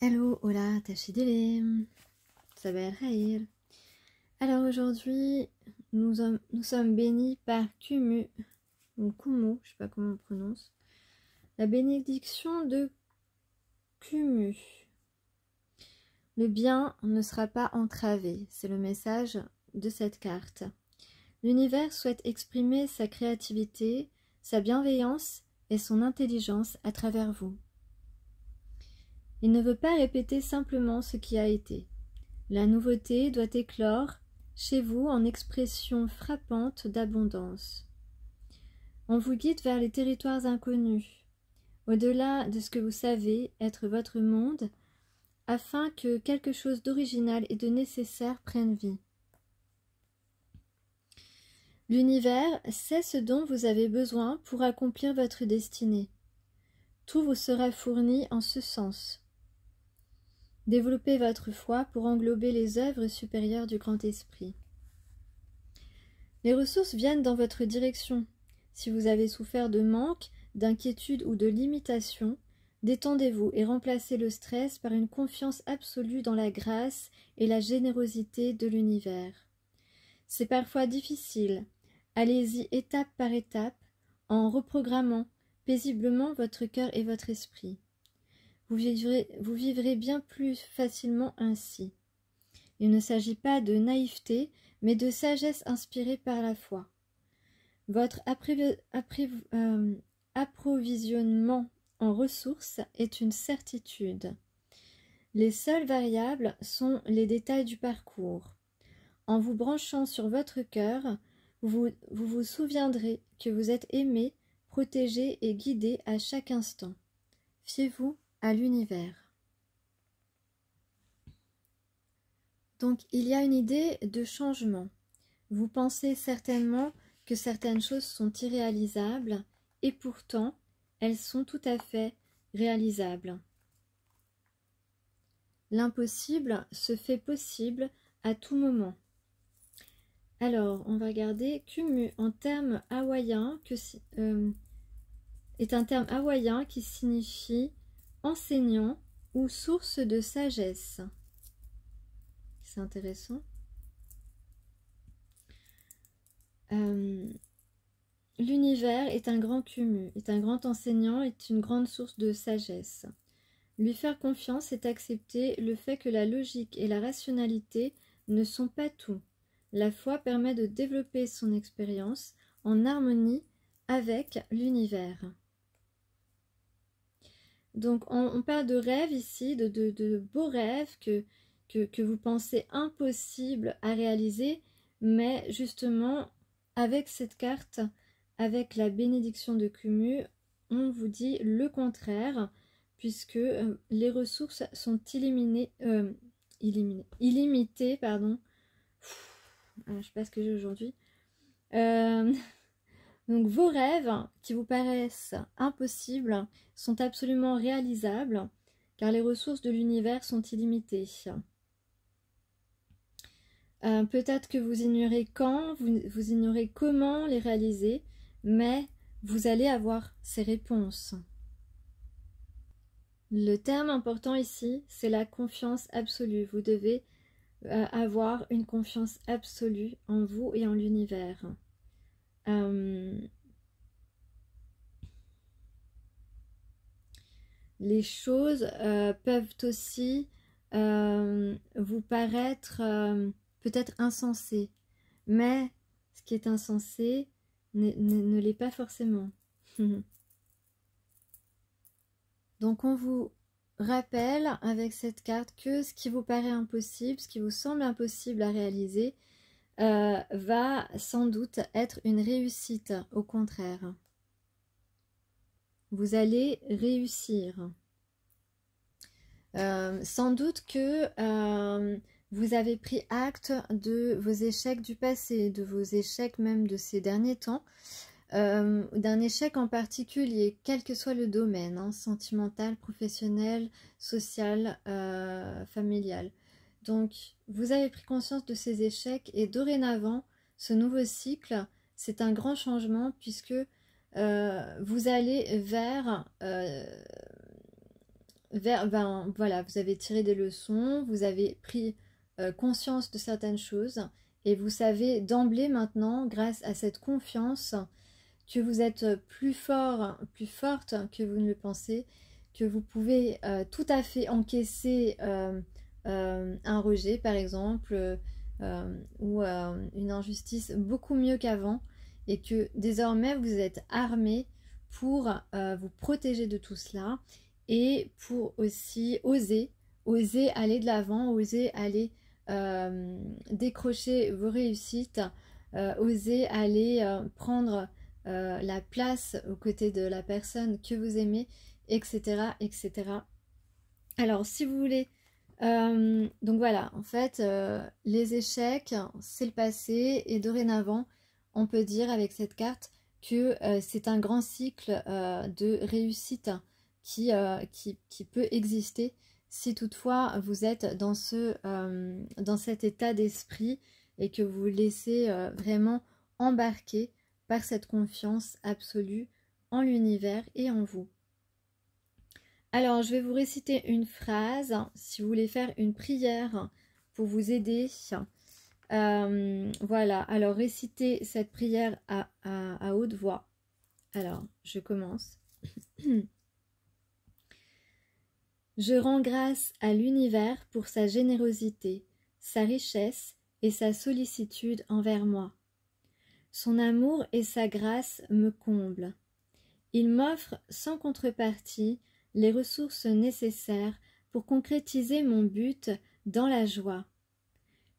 Hello, hola, tachidele, Sabel Haïr. Alors aujourd'hui, nous sommes bénis par Kumu, ou Kumu, je sais pas comment on prononce, la bénédiction de Kumu. Le bien ne sera pas entravé, c'est le message de cette carte. L'univers souhaite exprimer sa créativité, sa bienveillance et son intelligence à travers vous. Il ne veut pas répéter simplement ce qui a été. La nouveauté doit éclore chez vous en expression frappante d'abondance. On vous guide vers les territoires inconnus, au-delà de ce que vous savez être votre monde, afin que quelque chose d'original et de nécessaire prenne vie. L'univers sait ce dont vous avez besoin pour accomplir votre destinée. Tout vous sera fourni en ce sens. Développez votre foi pour englober les œuvres supérieures du Grand Esprit. Les ressources viennent dans votre direction. Si vous avez souffert de manque, d'inquiétude ou de limitation, détendez-vous et remplacez le stress par une confiance absolue dans la grâce et la générosité de l'univers. C'est parfois difficile. Allez-y étape par étape, en reprogrammant paisiblement votre cœur et votre esprit. Vous vivrez bien plus facilement ainsi. Il ne s'agit pas de naïveté, mais de sagesse inspirée par la foi. Votre approvisionnement en ressources est une certitude. Les seules variables sont les détails du parcours. En vous branchant sur votre cœur, vous vous souviendrez que vous êtes aimé, protégé et guidé à chaque instant. Fiez-vous à l'univers. Donc, il y a une idée de changement. Vous pensez certainement que certaines choses sont irréalisables et pourtant, elles sont tout à fait réalisables. L'impossible se fait possible à tout moment. Alors, on va regarder Kumu en termes hawaïens est un terme hawaïen qui signifie enseignant ou source de sagesse. C'est intéressant. L'univers est un grand Kumu, est un grand enseignant, est une grande source de sagesse. Lui faire confiance est accepter le fait que la logique et la rationalité ne sont pas tout. La foi permet de développer son expérience en harmonie avec l'univers. Donc on parle de rêves ici, de beaux rêves que vous pensez impossibles à réaliser, mais justement avec cette carte, avec la bénédiction de Kumu, on vous dit le contraire, puisque les ressources sont illimitées, pardon. Je sais pas ce que j'ai aujourd'hui. Donc vos rêves qui vous paraissent impossibles sont absolument réalisables, car les ressources de l'univers sont illimitées. Peut-être que vous ignorez quand, vous ignorez comment les réaliser, mais vous allez avoir ces réponses. Le terme important ici, c'est la confiance absolue. Vous devez avoir une confiance absolue en vous et en l'univers. Les choses peuvent aussi vous paraître peut-être insensées, mais ce qui est insensé ne l'est pas forcément. Donc on vous rappelle avec cette carte que ce qui vous paraît impossible, ce qui vous semble impossible à réaliser, va sans doute être une réussite, au contraire. Vous allez réussir. Sans doute que vous avez pris acte de vos échecs du passé, de vos échecs même de ces derniers temps, d'un échec en particulier, quel que soit le domaine, hein, sentimental, professionnel, social, familial. Donc, vous avez pris conscience de ces échecs et dorénavant, ce nouveau cycle, c'est un grand changement puisque vous allez vers ben, voilà, vous avez tiré des leçons, vous avez pris conscience de certaines choses et vous savez d'emblée maintenant, grâce à cette confiance, que vous êtes plus fort, plus forte que vous ne le pensez, que vous pouvez tout à fait encaisser un rejet par exemple, ou une injustice beaucoup mieux qu'avant, et que désormais vous êtes armé pour vous protéger de tout cela et pour aussi oser aller de l'avant, oser aller décrocher vos réussites, oser aller prendre la place aux côtés de la personne que vous aimez, etc. etc. Alors si vous voulez, donc voilà, en fait, les échecs, c'est le passé, et dorénavant, on peut dire avec cette carte que c'est un grand cycle de réussite qui peut exister si toutefois vous êtes dans cet état d'esprit et que vous vous laissez vraiment embarquer par cette confiance absolue en l'univers et en vous. Alors, je vais vous réciter une phrase si vous voulez faire une prière pour vous aider. Voilà, alors récitez cette prière à haute voix. Alors, je commence. Je rends grâce à l'univers pour sa générosité, sa richesse et sa sollicitude envers moi. Son amour et sa grâce me comblent. Il m'offre sans contrepartie les ressources nécessaires pour concrétiser mon but dans la joie.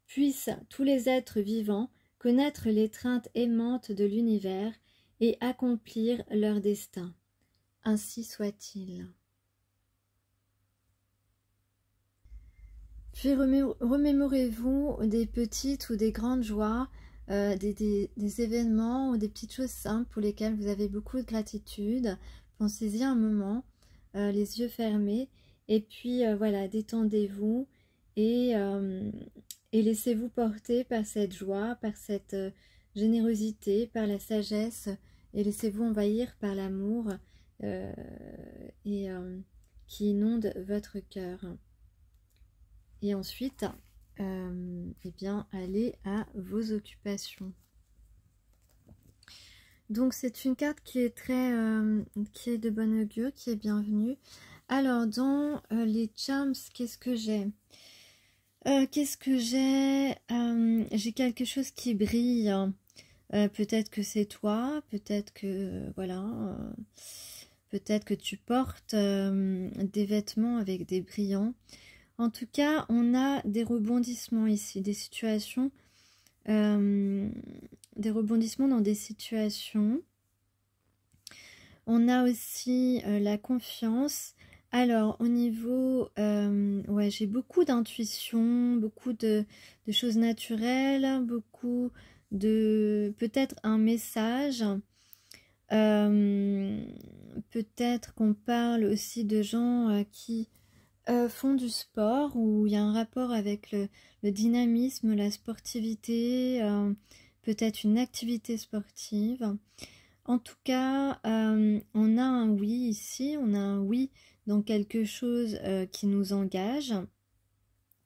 Puissent tous les êtres vivants connaître l'étreinte aimante de l'univers et accomplir leur destin. Ainsi soit-il. Puis remémorez-vous des petites ou des grandes joies, des événements ou des petites choses simples pour lesquelles vous avez beaucoup de gratitude. Pensez-y un moment, les yeux fermés, et puis voilà, détendez-vous et laissez-vous porter par cette joie, par cette générosité, par la sagesse, et laissez-vous envahir par l'amour qui inonde votre cœur. Et ensuite, eh bien, allez à vos occupations. Donc, c'est une carte qui est qui est de bon augure, qui est bienvenue. Alors, dans les charms, qu'est-ce que j'ai? J'ai quelque chose qui brille. Peut-être que c'est toi, peut-être que, voilà, peut-être que tu portes des vêtements avec des brillants. En tout cas, on a des rebondissements ici, des situations, des rebondissements dans des situations. On a aussi la confiance. Alors, au niveau, ouais, j'ai beaucoup d'intuition, beaucoup de choses naturelles, beaucoup de, peut-être un message. Peut-être qu'on parle aussi de gens qui font du sport, où il y a un rapport avec le dynamisme, la sportivité, peut-être une activité sportive. En tout cas, on a un oui ici, on a un oui dans quelque chose qui nous engage,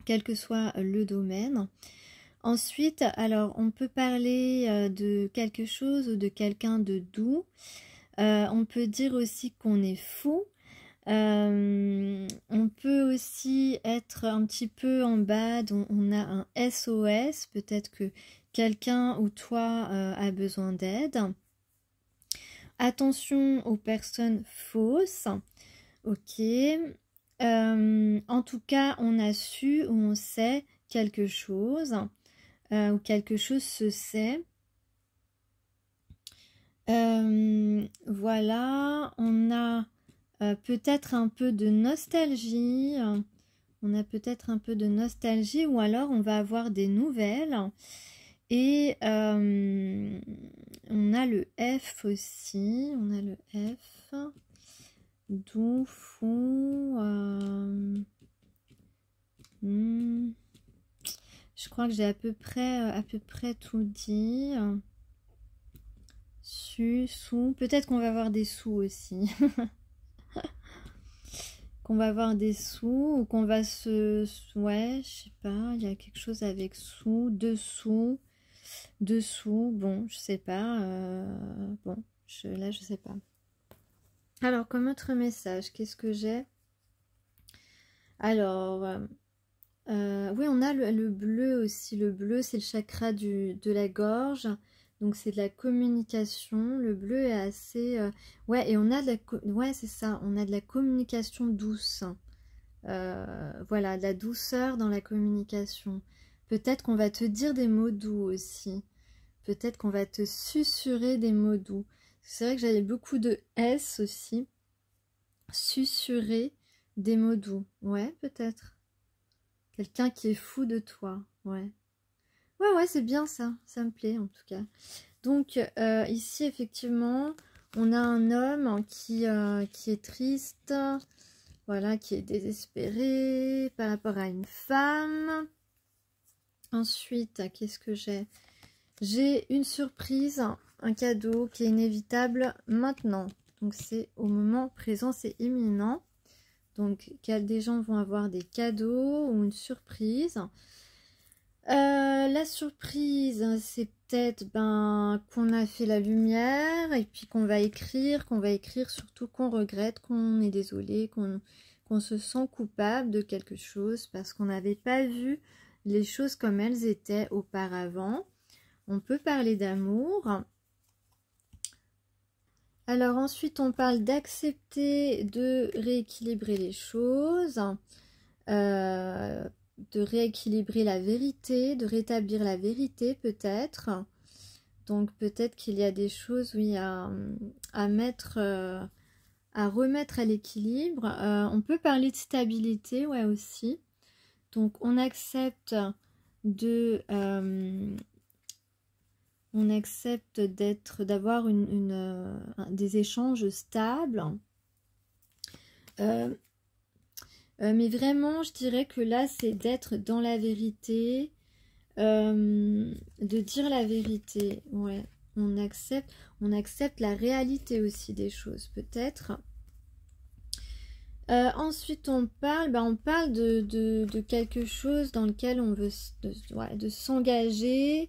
quel que soit le domaine. Ensuite, alors on peut parler de quelque chose ou de quelqu'un de doux. On peut dire aussi qu'on est fou. On peut aussi être un petit peu en bad, on a un SOS, peut-être que quelqu'un ou toi a besoin d'aide. Attention aux personnes fausses, ok. En tout cas, on a su ou on sait quelque chose, ou quelque chose se sait. Voilà, on a peut-être un peu de nostalgie, ou alors on va avoir des nouvelles, et on a le F aussi, doux, fou, je crois que j'ai à peu près tout dit. Sous, peut-être qu'on va avoir des sous aussi. qu'on va avoir des sous ou qu'on va se... Ouais, je sais pas, il y a quelque chose avec sous, dessous, bon, je sais pas. Bon, là, je sais pas. Alors, comme autre message, qu'est-ce que j'ai? Alors, oui, on a le bleu aussi. Le bleu, c'est le chakra de la gorge. Donc, c'est de la communication. Le bleu est assez... Ouais, et on a de la... Ouais, c'est ça. On a de la communication douce. Voilà, de la douceur dans la communication. Peut-être qu'on va te dire des mots doux aussi. Peut-être qu'on va te susurrer des mots doux. C'est vrai que j'avais beaucoup de S aussi. Susurrer des mots doux. Ouais, peut-être. Quelqu'un qui est fou de toi. Ouais. Ouais, c'est bien ça. Ça me plaît en tout cas. Donc, ici, effectivement, on a un homme qui est triste. Voilà, qui est désespéré par rapport à une femme. Ensuite, qu'est-ce que j'ai? J'ai une surprise, un cadeau qui est inévitable maintenant. Donc, c'est au moment présent, c'est imminent. Donc, des gens vont avoir des cadeaux ou une surprise. La surprise, c'est peut-être qu'on a fait la lumière et puis qu'on va écrire surtout qu'on regrette, qu'on est désolé, qu'on se sent coupable de quelque chose parce qu'on n'avait pas vu les choses comme elles étaient auparavant. On peut parler d'amour. Alors ensuite, on parle d'accepter de rééquilibrer les choses, de rééquilibrer la vérité, de rétablir la vérité peut-être. Donc peut-être qu'il y a des choses, oui, à mettre, à remettre à l'équilibre. On peut parler de stabilité, ouais, aussi. Donc on accepte d'avoir des échanges stables. Mais vraiment, je dirais que là, c'est d'être dans la vérité, de dire la vérité. Ouais, on accepte la réalité aussi des choses, peut-être. Ensuite, on parle de quelque chose dans lequel on veut de s'engager,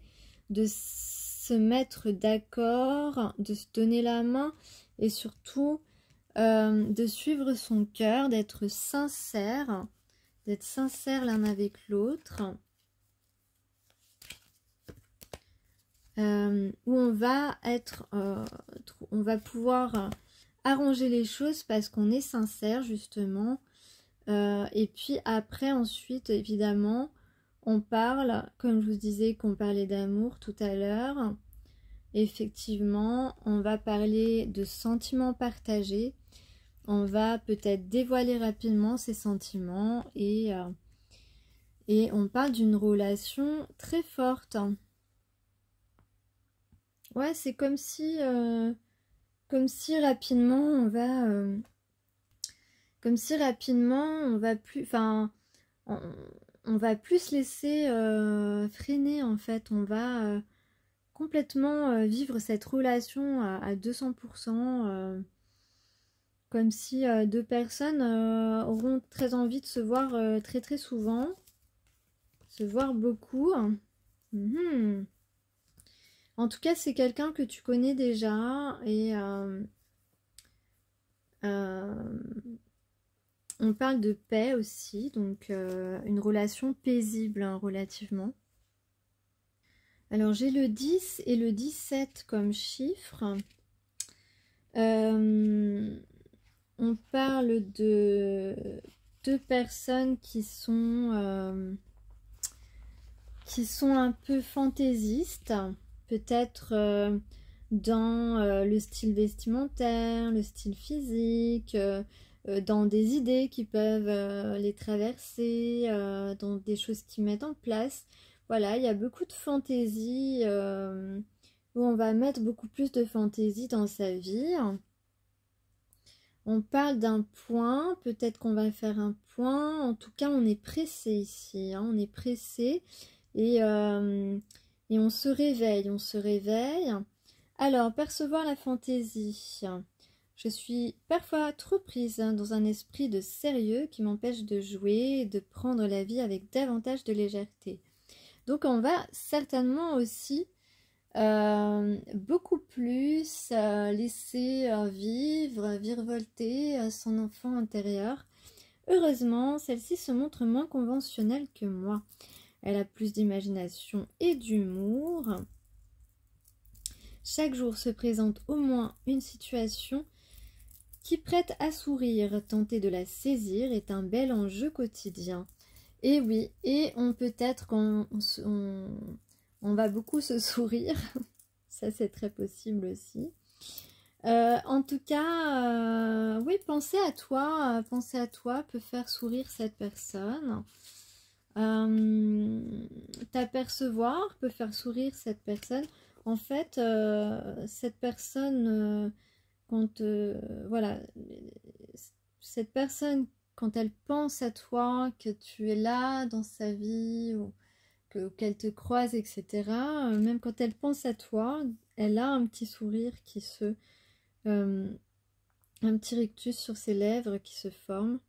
de se mettre d'accord, de se donner la main et surtout de suivre son cœur, d'être sincère l'un avec l'autre, où on va pouvoir arranger les choses parce qu'on est sincère justement. Et puis après, ensuite, évidemment, on parle, comme je vous disais qu'on parlait d'amour tout à l'heure, effectivement, on va parler de sentiments partagés. On va peut-être dévoiler rapidement ces sentiments et on parle d'une relation très forte. Ouais, c'est comme si rapidement on va plus, enfin, on va plus se laisser freiner en fait. On va complètement vivre cette relation à 200%. Comme si deux personnes auront très envie de se voir très très souvent, se voir beaucoup. En tout cas, c'est quelqu'un que tu connais déjà et on parle de paix aussi, donc une relation paisible relativement. Alors j'ai le 10 et le 17 comme chiffres. On parle de deux personnes qui sont un peu fantaisistes, peut-être dans le style vestimentaire, le style physique, dans des idées qui peuvent les traverser, dans des choses qu'ils mettent en place. Voilà, il y a beaucoup de fantaisie, où on va mettre beaucoup plus de fantaisie dans sa vie. On parle d'un point, peut-être qu'on va faire un point. En tout cas, on est pressé ici, hein, on est pressé et on se réveille, Alors, percevoir la fantaisie. Je suis parfois trop prise dans un esprit de sérieux qui m'empêche de jouer et de prendre la vie avec davantage de légèreté. Donc on va certainement aussi beaucoup plus laisser vivre, virevolter son enfant intérieur. Heureusement, celle-ci se montre moins conventionnelle que moi. Elle a plus d'imagination et d'humour. Chaque jour se présente au moins une situation qui prête à sourire. Tenter de la saisir est un bel enjeu quotidien. Et oui, et on peut-être qu'on on va beaucoup se sourire. Ça, c'est très possible aussi. En tout cas, oui, penser à toi peut faire sourire cette personne. T'apercevoir peut faire sourire cette personne. En fait, cette personne, voilà, cette personne, quand elle pense à toi, que tu es là dans sa vie, ou qu'elle te croise, etc., même quand elle pense à toi, elle a un petit sourire qui se... un petit rictus sur ses lèvres qui se forme.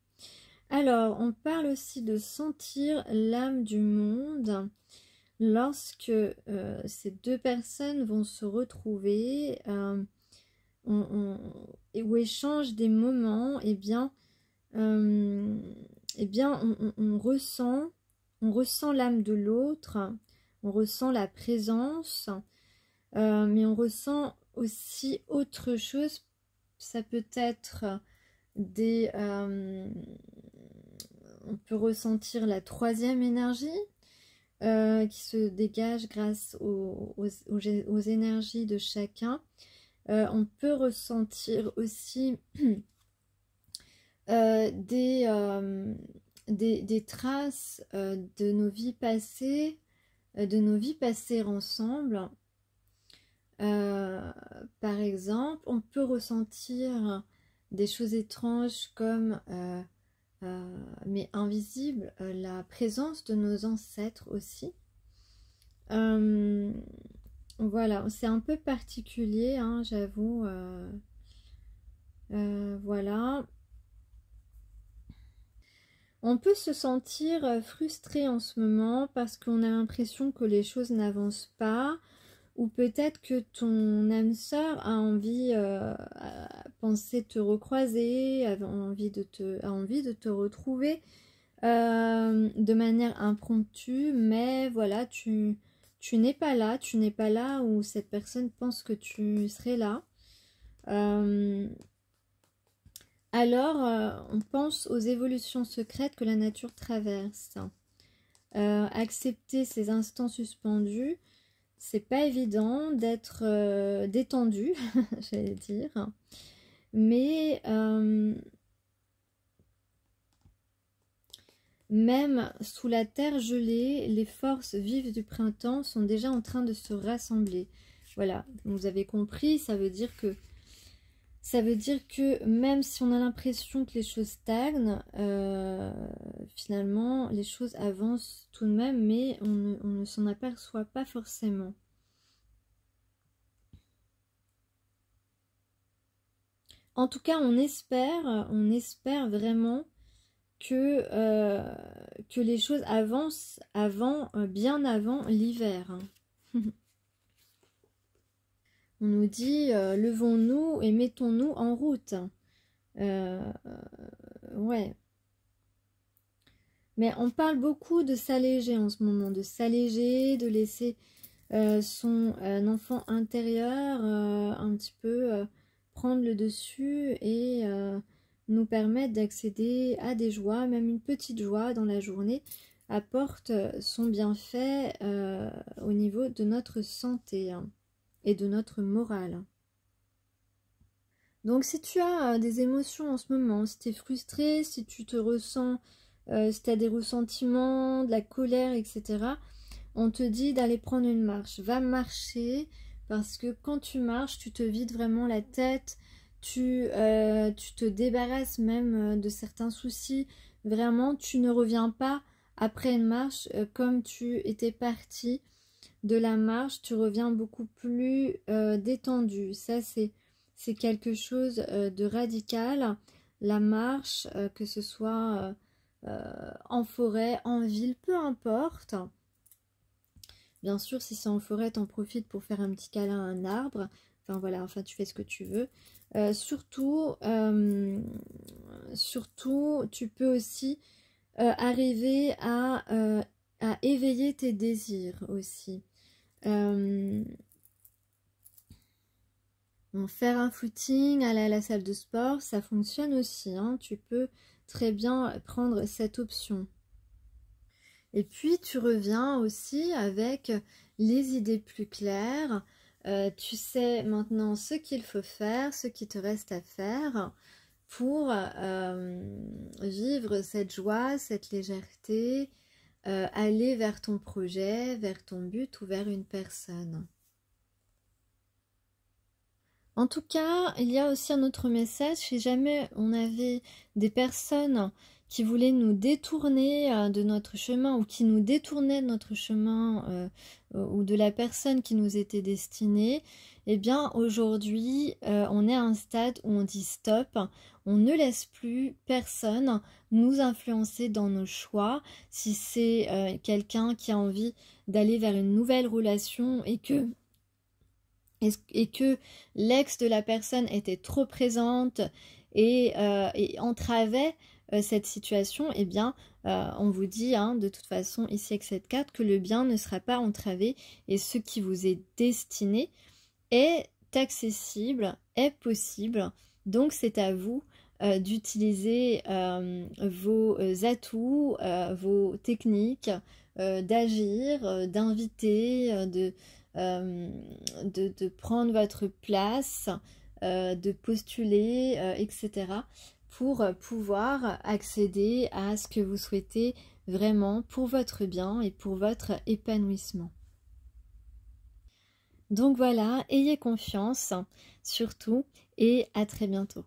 Alors, on parle aussi de sentir l'âme du monde. Lorsque ces deux personnes vont se retrouver ou échangent des moments, eh bien, on ressent l'âme de l'autre, on ressent la présence, mais on ressent aussi autre chose. Ça peut être des... on peut ressentir la troisième énergie qui se dégage grâce aux énergies de chacun. On peut ressentir aussi des traces de nos vies passées, ensemble. Par exemple, on peut ressentir des choses étranges comme, mais invisibles, la présence de nos ancêtres aussi. Voilà, c'est un peu particulier, hein, j'avoue. Voilà. On peut se sentir frustré en ce moment parce qu'on a l'impression que les choses n'avancent pas, ou peut-être que ton âme sœur a envie, a pensé te recroiser, a envie de te retrouver de manière impromptue, mais voilà, tu n'es pas là où cette personne pense que tu serais là. Alors, on pense aux évolutions secrètes que la nature traverse. Accepter ces instants suspendus, c'est pas évident d'être détendu, j'allais dire. Mais même sous la terre gelée, les forces vives du printemps sont déjà en train de se rassembler. Voilà, vous avez compris, ça veut dire que même si on a l'impression que les choses stagnent, finalement, les choses avancent tout de même, mais on ne s'en aperçoit pas forcément. En tout cas, on espère vraiment que les choses avancent bien avant l'hiver. On nous dit levons-nous et mettons-nous en route. Ouais. Mais on parle beaucoup de s'alléger en ce moment, de s'alléger, de laisser son enfant intérieur un petit peu prendre le dessus et nous permettre d'accéder à des joies, même une petite joie dans la journée apporte son bienfait au niveau de notre santé, hein, et de notre morale. Donc si tu as des émotions en ce moment, si tu es frustré, si tu te ressens, si tu as des ressentiments, de la colère, etc., on te dit d'aller prendre une marche. Va marcher, parce que quand tu marches, tu te vides vraiment la tête, tu te débarrasses même de certains soucis. Vraiment, tu ne reviens pas après une marche comme tu étais parti de la marche, tu reviens beaucoup plus détendu. Ça, c'est c'est quelque chose de radical. La marche, que ce soit en forêt, en ville, peu importe. Bien sûr, si c'est en forêt, t'en profites pour faire un petit câlin à un arbre. Enfin voilà, enfin tu fais ce que tu veux. Surtout, tu peux aussi arriver à éveiller tes désirs aussi. Bon, faire un footing, aller à la salle de sport, ça fonctionne aussi, hein. Tu peux très bien prendre cette option. Et puis tu reviens aussi avec les idées plus claires. Tu sais maintenant ce qu'il faut faire, ce qui te reste à faire pour vivre cette joie, cette légèreté, aller vers ton projet, vers ton but ou vers une personne. En tout cas, il y a aussi un autre message. Si jamais on avait des personnes qui voulaient nous détourner de notre chemin ou qui nous détournaient de notre chemin ou de la personne qui nous était destinée, eh bien aujourd'hui, on est à un stade où on dit stop. On ne laisse plus personne nous influencer dans nos choix. Si c'est quelqu'un qui a envie d'aller vers une nouvelle relation et que l'ex de la personne était trop présente et entravait cette situation, eh bien, on vous dit, hein, de toute façon, ici avec cette carte, que le bien ne sera pas entravé et ce qui vous est destiné est accessible, est possible. Donc, c'est à vous d'utiliser vos atouts, vos techniques, d'agir, d'inviter, de prendre votre place, de postuler, etc. pour pouvoir accéder à ce que vous souhaitez vraiment pour votre bien et pour votre épanouissement. Donc voilà, ayez confiance surtout et à très bientôt.